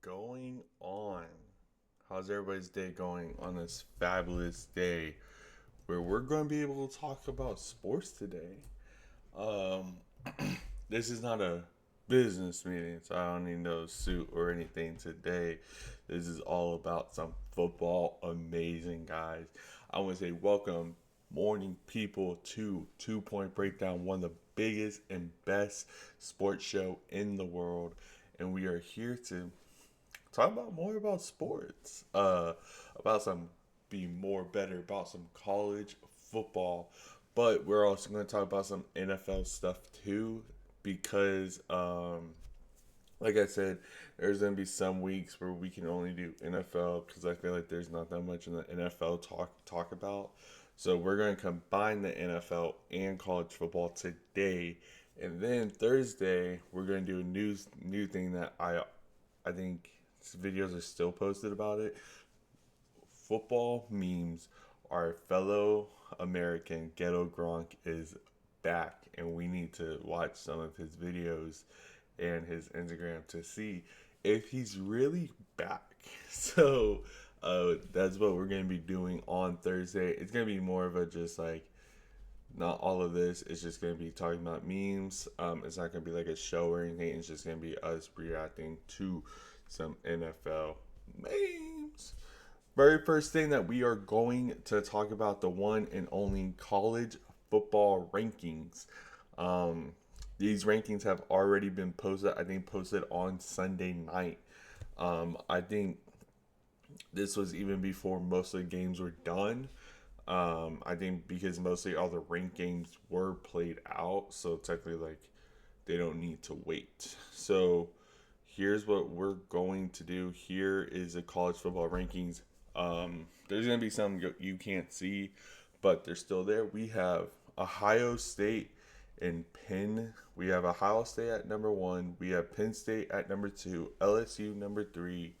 going on? How's everybody's day going on this fabulous day where we're going to be able to talk about sports today? Um, this is not a business meeting, so I don't need no suit or anything today. This is all about some football. Amazing, guys. I want to say welcome, morning people, to 2 Point Breakdown, one of the biggest and best sports show in the world. And we are here to talk about more about sports, about some be more better about some college football, but we're also going to talk about some NFL stuff too because like I said, there's going to be some weeks where we can only do NFL because I feel like there's not that much in the NFL talk about. So we're going to combine the NFL and college football today, and then Thursday we're going to do a new thing that I think videos are still posted about it. Football memes. Our fellow American Ghetto Gronk is back, and we need to watch some of his videos and his Instagram to see if he's really back. So that's what we're gonna be doing on Thursday. It's gonna be more of a just like not all of this. It's just gonna be talking about memes. It's not gonna be like a show or anything. It's just gonna be us reacting to some NFL memes. Very first thing that we are going to talk about the one and only college football rankings. Um, these rankings have already been posted. I think posted on Sunday night. I think this was even before most of the games were done. I think because mostly all the ranked games were played out, so technically like they don't need to wait. So here's what we're going to do. Here is the college football rankings. There's going to be some you can't see, but they're still there. We have Ohio State and Penn. We have Ohio State at number one. We have Penn State at number two. LSU number three.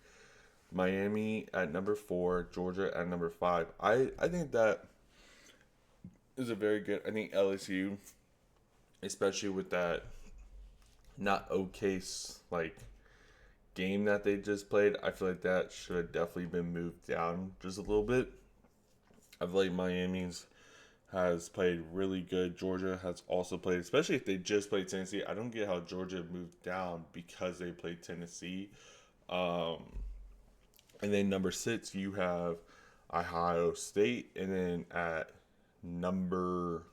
Miami at number four. Georgia at number five. I think that is a very good. I think LSU, especially with that not okay like game that they just played, I feel like that should have definitely been moved down just a little bit. I feel like Miami's has played really good. Georgia has also played, especially if they just played Tennessee. I don't get how Georgia moved down because they played Tennessee. Um, and then number six, you have Ohio State, and number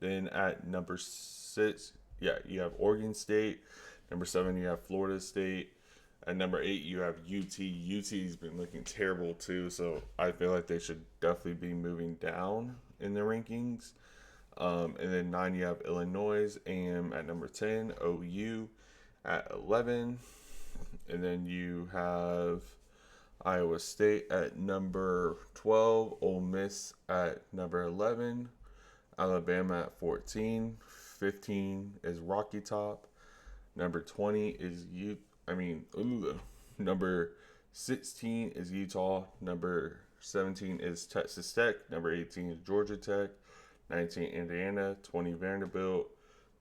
number six, yeah, you have Oregon State. Number seven, you have Florida State. At number eight, you have UT. UT's been looking terrible too, so I feel like they should definitely be moving down in the rankings. And then nine, you have Illinois AM at number 10, OU at 11, and then you have Iowa State at number 12, Ole Miss at number 11, Alabama at 14, 15 is Rocky Top, number 20 is number 16 is Utah. Number 17 is Texas Tech. Number 18 is Georgia Tech. 19 Indiana. 20 Vanderbilt.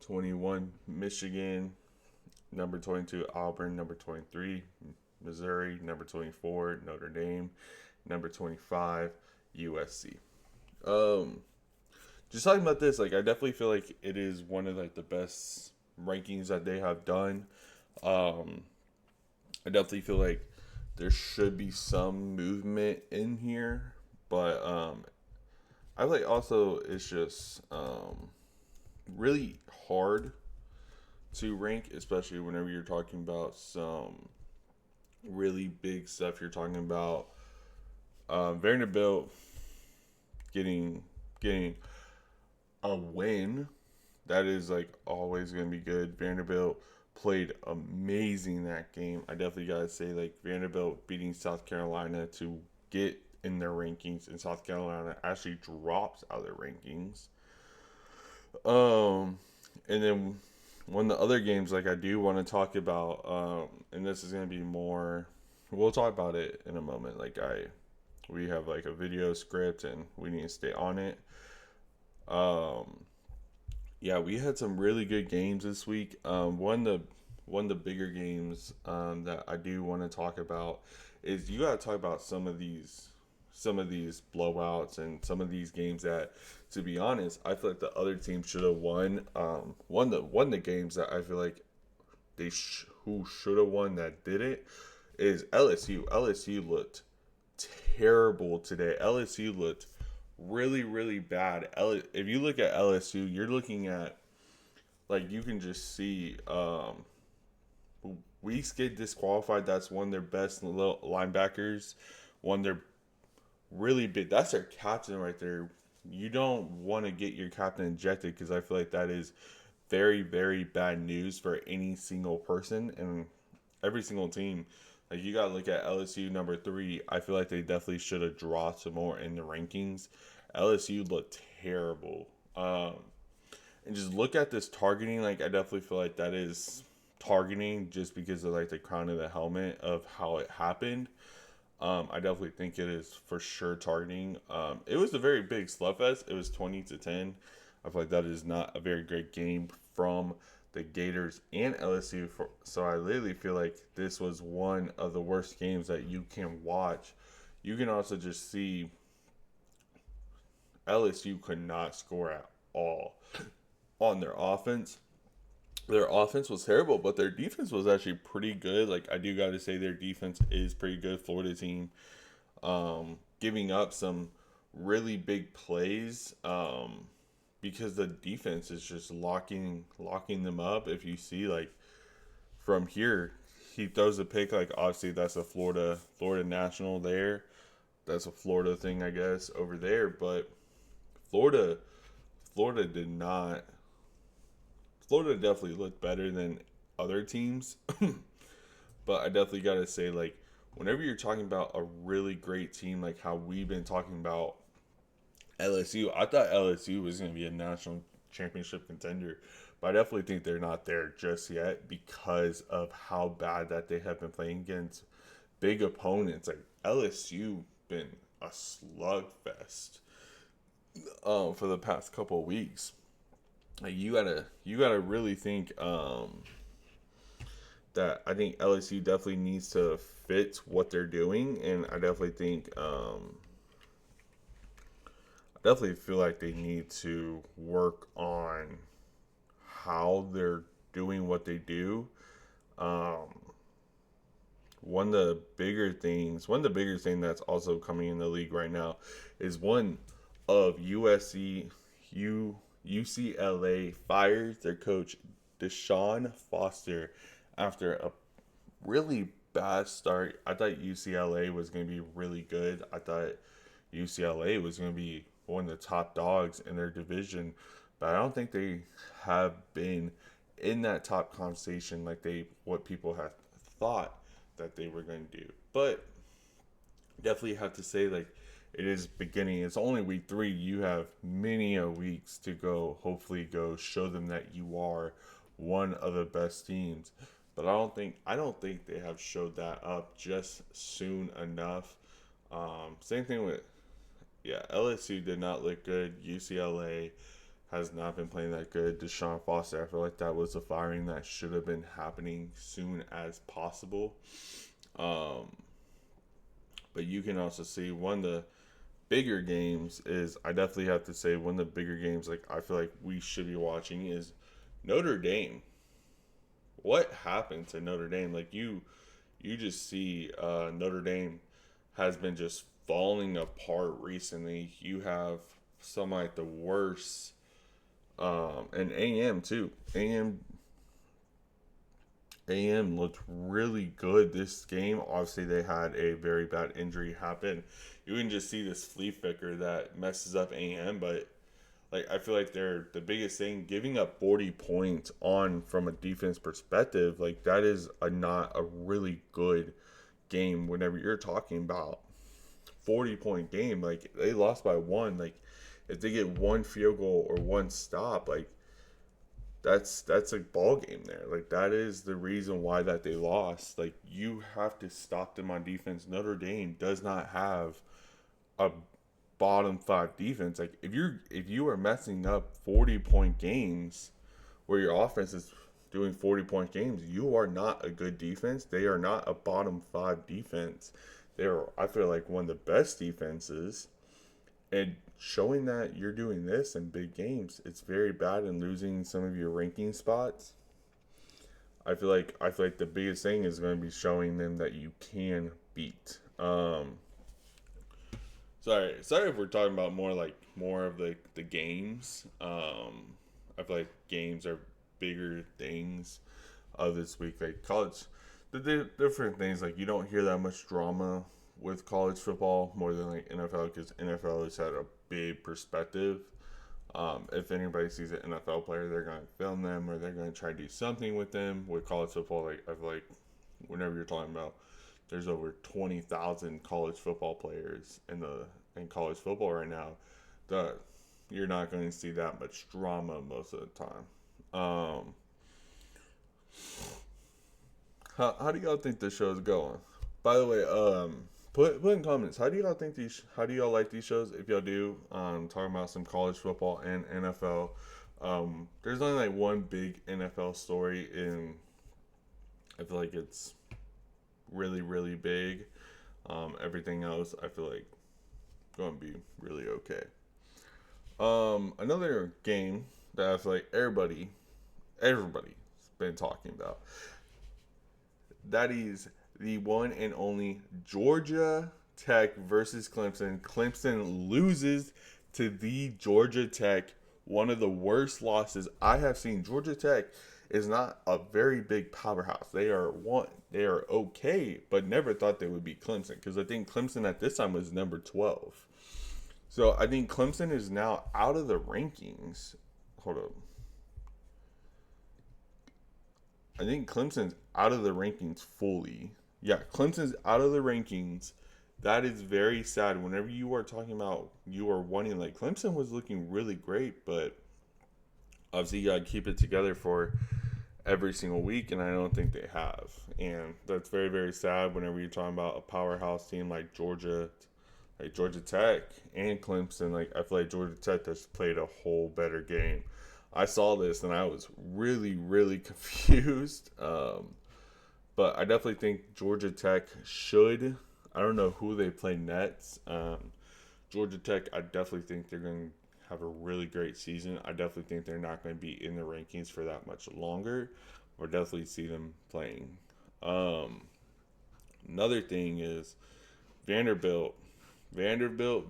21 Michigan. Number 22 Auburn. Number 23 Missouri. Number 24 Notre Dame. Number 25 USC. Um, just talking about this, like I definitely feel like it is one of like the best rankings that they have done. Um, I definitely feel like there should be some movement in here, but I like also it's just really hard to rank, especially whenever you're talking about some really big stuff. You're talking about Vanderbilt getting a win. That is like always going to be good. Vanderbilt played amazing that game. I definitely got to say, like, Vanderbilt beating South Carolina to get in their rankings, and South Carolina actually drops out of their rankings. Um, and then one of the other games, like, I do want to talk about, and this is going to be more, we'll talk about it in a moment. We have like a video script and we need to stay on it. Um, yeah, we had some really good games this week. one of the bigger games that I do want to talk about is you got to talk about some of these blowouts and some of these games that, to be honest, I feel like the other team should have won. One of the games that I feel like who should have won that did it is LSU. LSU looked terrible today. LSU looked really, really bad. If you look at LSU, you're looking at, like, you can just see Weeks get disqualified. That's one of their best linebackers. One of their really big. That's their captain right there. You don't want to get your captain ejected because I feel like that is very, very bad news for any single person and every single team. Like, you gotta look at LSU number 3. I feel like they definitely should have dropped some more in the rankings. LSU looked terrible. And just look at this targeting. Like, I definitely feel like that is targeting just because of like the crown of the helmet of how it happened. I definitely think it is for sure targeting. It was a very big slugfest. It was 20-10. I feel like that is not a very great game from the Gators and LSU. So I literally feel like this was one of the worst games that you can watch. You can also just see LSU could not score at all on their offense. Their offense was terrible, but their defense was actually pretty good. Like, I do got to say, their defense is pretty good. Florida team, giving up some really big plays, because the defense is just locking them up. If you see, like, from here, he throws a pick. Like, obviously that's a Florida national there. That's a Florida thing, I guess, over there. But Florida Florida did not. Florida definitely looked better than other teams, but I definitely got to say, like, whenever you're talking about a really great team, like how we've been talking about LSU, I thought LSU was going to be a national championship contender, but I definitely think they're not there just yet because of how bad that they have been playing against big opponents. Like, LSU been a slugfest for the past couple of weeks. Like, you gotta really think that I think LSU definitely needs to fit what they're doing, and I definitely think I definitely feel like they need to work on how they're doing what they do. Um, one of the bigger thing that's also coming in the league right now is one of UCLA fires their coach Deshaun Foster after a really bad start. I thought UCLA was going to be really good. I thought UCLA was going to be one of the top dogs in their division, but I don't think they have been in that top conversation like they what people have thought that they were going to do. But definitely have to say, like, it is beginning. It's only week 3. You have many a weeks to go. Hopefully, go show them that you are one of the best teams. But I don't think they have showed that up just soon enough. Same thing with, yeah, LSU did not look good. UCLA has not been playing that good. Deshaun Foster, I feel like that was a firing that should have been happening soon as possible. Um, but you can also see one of the bigger games is, I definitely have to say, one of the bigger games, like, I feel like we should be watching is Notre Dame. What happened to Notre Dame? Like, you just see Notre Dame has been just falling apart recently. You have some like the worst, and AM too. AM looked really good this game. Obviously, they had a very bad injury happen. You can just see this flea flicker that messes up AM, but, like, I feel like they're the biggest thing. Giving up 40 points on from a defense perspective, like, that is not a really good game. Whenever you're talking about 40-point game, like, they lost by one. Like, if they get one field goal or one stop, like, that's a ball game there. Like, that is the reason why that they lost. Like, you have to stop them on defense. Notre Dame does not have a bottom 5 defense. Like, if you are messing up 40-point games where your offense is doing 40-point games. You are not a good defense. They are not a bottom five defense. They are, I feel like, one of the best defenses. And showing that you're doing this in big games, it's very bad in losing some of your ranking spots. I feel like the biggest thing is going to be showing them that you can beat. Sorry if we're talking about more of the games. I feel like games are bigger things of this week. Like college, the different things, like you don't hear that much drama with college football more than like NFL, because NFL has had a big perspective. If anybody sees an NFL player, they're going to film them or they're going to try to do something with them. With college football, like I feel like whenever you're talking about, there's over 20,000 college football players in college football right now. The You're not going to see that much drama most of the time. How do y'all think this show is going? By the way, put in comments, how do y'all like these shows? If y'all do, talking about some college football and NFL. There's only like one big NFL story, and I feel like it's really really big. Everything else I feel like going to be really okay. Another game that I feel like everybody's been talking about. That is the one and only Georgia Tech versus Clemson. Clemson loses to the Georgia Tech, one of the worst losses I have seen. Georgia Tech is not a very big powerhouse. They are okay, but never thought they would be Clemson, because I think Clemson at this time was number 12. So I think Clemson is now out of the rankings. Hold up. I think Clemson's out of the rankings fully. Yeah, Clemson's out of the rankings. That is very sad. Whenever you are talking about you are wanting, like, Clemson was looking really great, but obviously you gotta keep it together for every single week, and I don't think they have. And that's very, very sad whenever you're talking about a powerhouse team like Georgia Tech and Clemson. Like, I feel like Georgia Tech has played a whole better game. I saw this and I was really, really confused. But I definitely think Georgia Tech should. I don't know who they play next. Georgia Tech, I definitely think they're going to have a really great season. I definitely think they're not going to be in the rankings for that much longer, or definitely see them playing. Another thing is Vanderbilt. Vanderbilt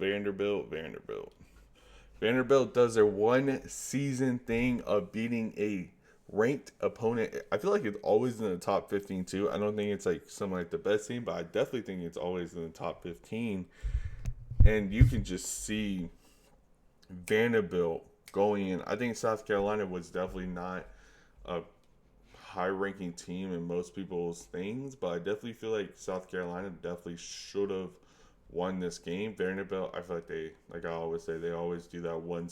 does their one season thing of beating a ranked opponent. I feel like it's always in the top 15 too. I don't think it's like some like the best team, but I definitely think it's always in the top 15. And you can just see Vanderbilt going in. I think South Carolina was definitely not a high ranking team in most people's things, but I definitely feel like South Carolina definitely should have won this game. Vanderbilt, I feel like like I always say, they always do that one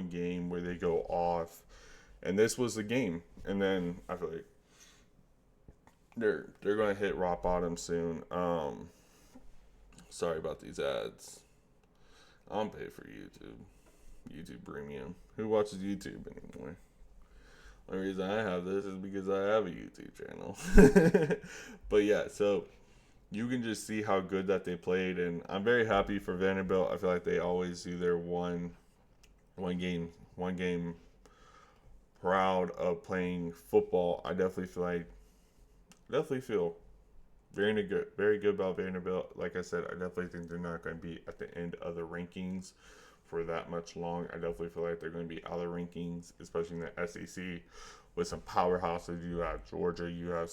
game where they go off, and this was the game. And then I feel like they're gonna hit rock bottom soon. Sorry about these ads. I'm paid for YouTube Premium. Who watches YouTube anymore? The only reason I have this is because I have a YouTube channel. But yeah, so you can just see how good that they played, and I'm very happy for Vanderbilt. I feel like they always do their one game proud of playing football. I definitely feel very good about Vanderbilt. Like I said, I definitely think they're not going to be at the end of the rankings for that much long. I definitely feel like they're going to be out of the rankings, especially in the SEC with some powerhouses. You have Georgia, you have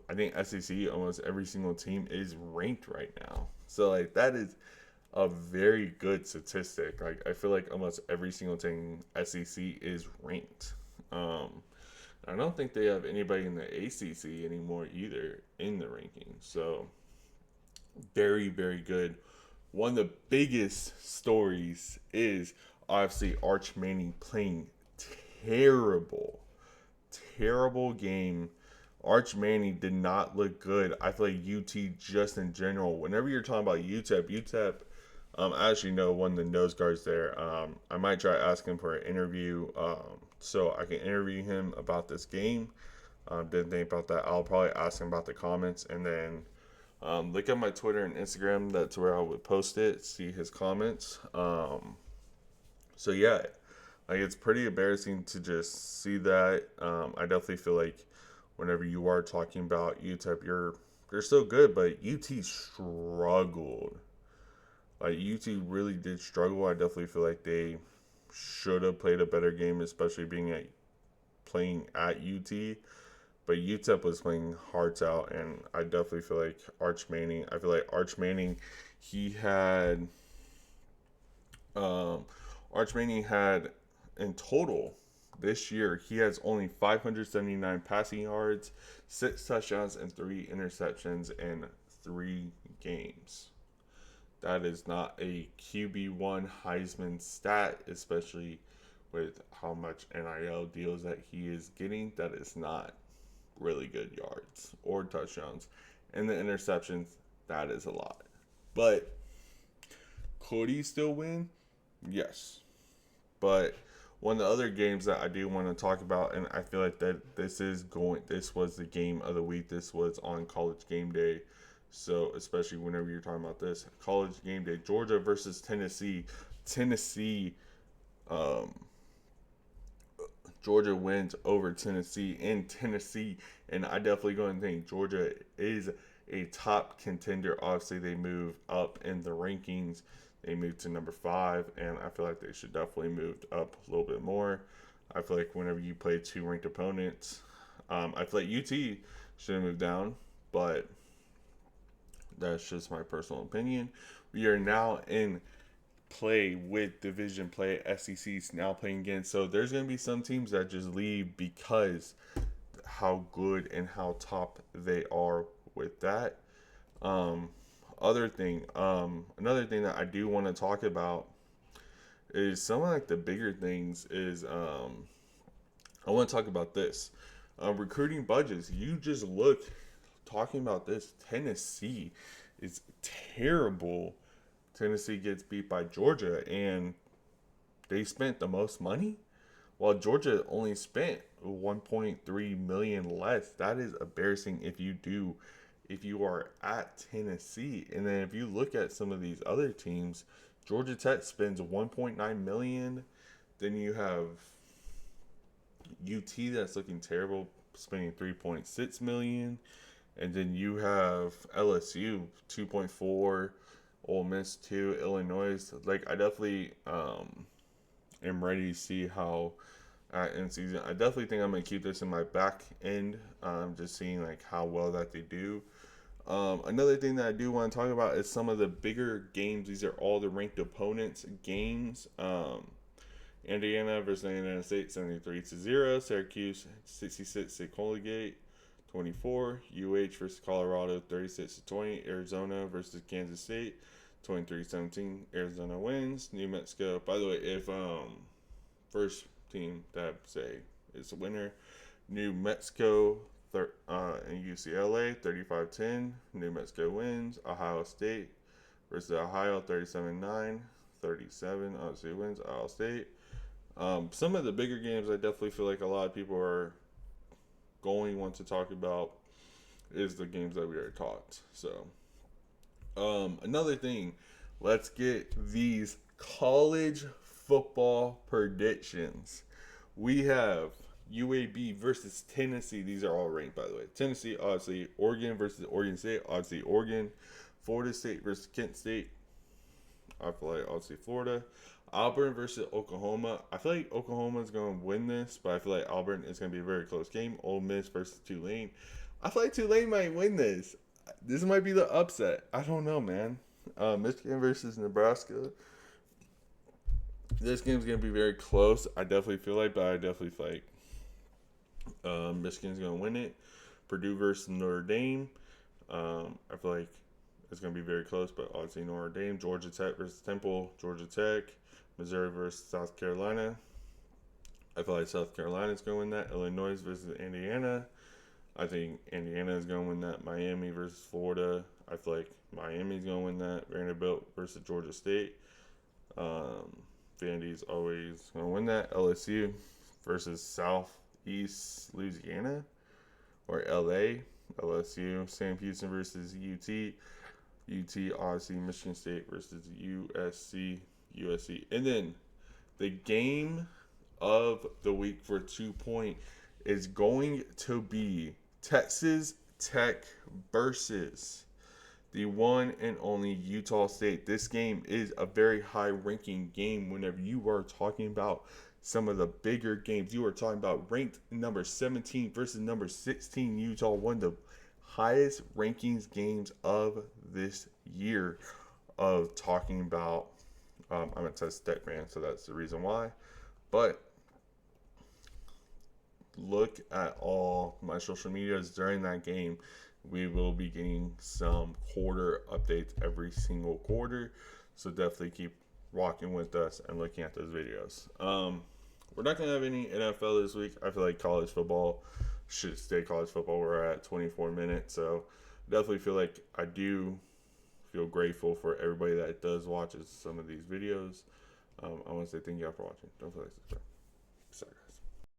I think SEC, almost every single team is ranked right now. So like that is a very good statistic. Like I feel like almost every single team SEC is ranked. I don't think they have anybody in the ACC anymore either in the rankings. So very, very good. One of the biggest stories is obviously Arch Manning playing terrible game. Arch Manning did not look good. I feel like UT just in general. Whenever you're talking about UTEP, I actually know one of the nose guards there. I might try to ask him for an interview, so I can interview him about this game. Didn't think about that. I'll probably ask him about the comments, and then look at my Twitter and Instagram. That's where I would post it. See his comments. So yeah, like it's pretty embarrassing to just see that. I definitely feel like whenever you are talking about UTEP, they're still good, but UT struggled. Like UT really did struggle. I definitely feel like they should have played a better game, especially playing at UT. But UTEP was playing hearts out, and I definitely feel like Arch Manning. I feel like Arch Manning, he had um, Arch Manning had in total this year he has only 579 passing yards, 6 touchdowns, and 3 interceptions in 3 games. That is not a QB1 Heisman stat, especially with how much NIL deals that he is getting. That is not really good yards or touchdowns. And the interceptions, that is a lot. But could he still win? Yes. But one of the other games that I do want to talk about, and I feel like that this was the game of the week. This was on College Game Day. So especially whenever you're talking about this, College Game Day, Georgia versus Tennessee. Tennessee, um, Georgia wins over Tennessee in Tennessee, and I definitely go and think Georgia is a top contender. Obviously, they move up in the rankings. They moved to number 5, and I feel like they should definitely move up a little bit more. I feel like whenever you play 2 ranked opponents, I feel like UT should have moved down, but that's just my personal opinion. We are now in play with division play. SEC's now playing again. So there's going to be some teams that just leave because how good and how top they are with that. Um, another thing that I do want to talk about is some of like the bigger things is I want to talk about this. Recruiting budgets. You just look talking about this. Tennessee is terrible. Tennessee gets beat by Georgia, and they spent the most money, while Georgia only spent 1.3 million less. That is embarrassing if you are at Tennessee. And then if you look at some of these other teams, Georgia Tech spends 1.9 million. Then you have UT that's looking terrible, spending 3.6 million. And then you have LSU 2.4, Ole Miss 2, Illinois. Like I definitely am ready to see how in season. I definitely think I'm gonna keep this in my back end. Just seeing like how well that they do. Another thing that I do want to talk about is some of the bigger games. These are all the ranked opponents games. Indiana versus Indiana State 73-0. Syracuse 66 at Colgate 24. UH versus Colorado 36-20. Arizona versus Kansas State 23-17. Arizona wins. New Mexico. By the way, if first team that say is a winner, New Mexico and UCLA 35-10. New Mexico wins. Ohio State versus Ohio 37-9. 37 obviously wins. Ohio State. Some of the bigger games I definitely feel like a lot of people are want to talk about is the games that we already talked. So another thing, let's get these college football predictions. We have UAB versus Tennessee. These are all ranked, by the way. Tennessee, obviously. Oregon versus Oregon State. Obviously, Oregon. Florida State versus Kent State. I feel like, obviously, Florida. Auburn versus Oklahoma. I feel like Oklahoma is going to win this, but I feel like Auburn is going to be a very close game. Ole Miss versus Tulane. I feel like Tulane might win this. This might be the upset. I don't know, man. Michigan versus Nebraska. This game's going to be very close. I definitely feel like, but I definitely feel like Michigan's going to win it. Purdue versus Notre Dame. I feel like it's going to be very close, but obviously Notre Dame. Georgia Tech versus Temple. Georgia Tech. Missouri versus South Carolina. I feel like South Carolina is going to win that. Illinois versus Indiana. I think Indiana is going to win that. Miami versus Florida. I feel like Miami's going to win that. Vanderbilt versus Georgia State. Vandy's always going to win that. LSU versus Southeast Louisiana. or LA, LSU, Sam Houston versus UT, UT, obviously Michigan State versus USC, USC. And then the game of the week for 2 point is going to be Texas Tech versus the one and only Utah State. This game is a very high ranking game whenever you are talking about some of the bigger games. You are talking about ranked number 17 versus number 16 Utah, one of the highest rankings games of this year. Of talking about, I'm a Texas Tech fan, so that's the reason why. But look at all my social medias during that game. We will be getting some quarter updates every single quarter, so definitely keep rocking with us and looking at those videos. We're not gonna have any NFL this week. I feel like college football should stay college football. We're at 24 minutes, so definitely feel like I do feel grateful for everybody that does watch some of these videos. I want to say thank you all for watching. Don't forget to subscribe. Sorry.